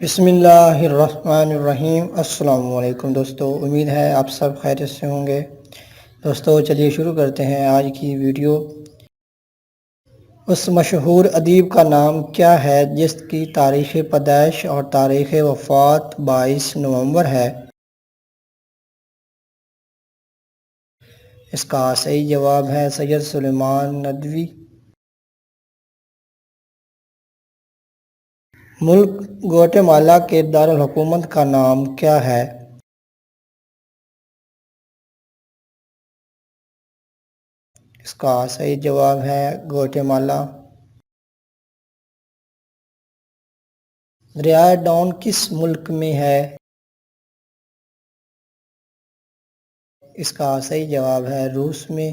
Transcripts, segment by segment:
بسم اللہ الرحمن الرحیم۔ السلام علیکم دوستو، امید ہے آپ سب خیریت سے ہوں گے۔ دوستو چلیے شروع کرتے ہیں آج کی ویڈیو۔ اس مشہور ادیب کا نام کیا ہے جس کی تاریخ پیدائش اور تاریخ وفات 22 نومبر ہے؟ اس کا صحیح جواب ہے سید سلیمان ندوی۔ ملک گواٹے مالا کے دارالحکومت کا نام کیا ہے؟ اس کا صحیح جواب ہے گواٹے مالا۔ دریائے ڈون کس ملک میں ہے؟ اس کا صحیح جواب ہے روس میں۔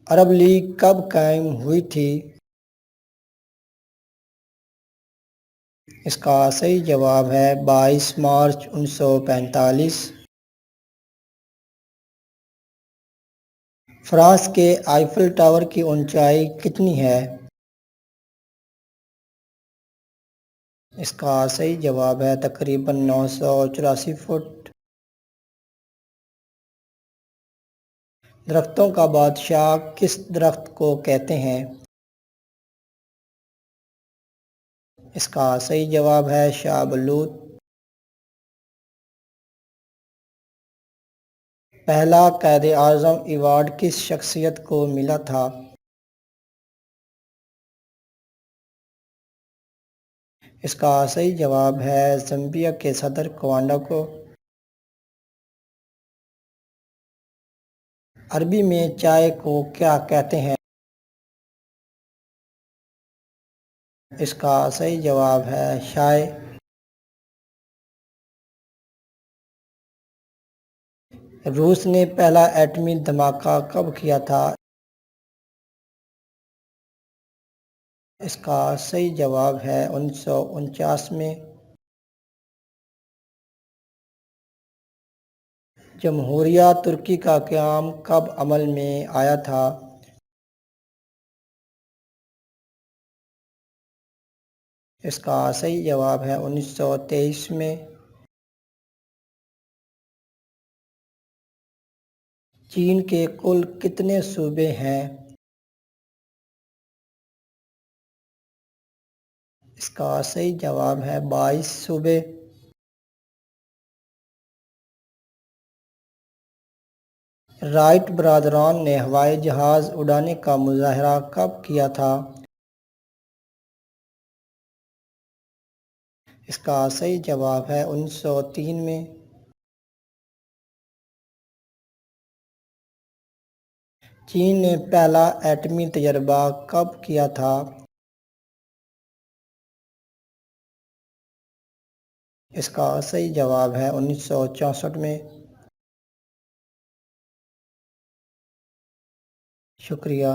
عرب لیگ کب قائم ہوئی تھی؟ اس کا صحیح جواب ہے 22 مارچ 1945۔ فرانس کے آئیفل ٹاور کی اونچائی کتنی ہے؟ اس کا صحیح جواب ہے تقریباً 984 فٹ۔ درختوں کا بادشاہ کس درخت کو کہتے ہیں؟ اس کا صحیح جواب ہے شاہ بلوط۔ پہلا قائد اعظم ایوارڈ کس شخصیت کو ملا تھا؟ اس کا صحیح جواب ہے زامبیا کے صدر کوانڈا کو۔ عربی میں چائے کو کیا کہتے ہیں؟ اس کا صحیح جواب ہے شائے۔ روس نے پہلا ایٹمی دھماکہ کب کیا تھا؟ اس کا صحیح جواب ہے 1949 میں۔ جمہوریہ ترکی کا قیام کب عمل میں آیا تھا؟ اس کا صحیح جواب ہے 1923 میں۔ چین کے کل کتنے صوبے ہیں؟ اس کا صحیح جواب ہے 22 صوبے۔ رائٹ برادران نے ہوائی جہاز اڑانے کا مظاہرہ کب کیا تھا؟ اس کا صحیح جواب ہے 1903 میں۔ چین نے پہلا ایٹمی تجربہ کب کیا تھا؟ اس کا صحیح جواب ہے 1964 میں۔ شکریہ۔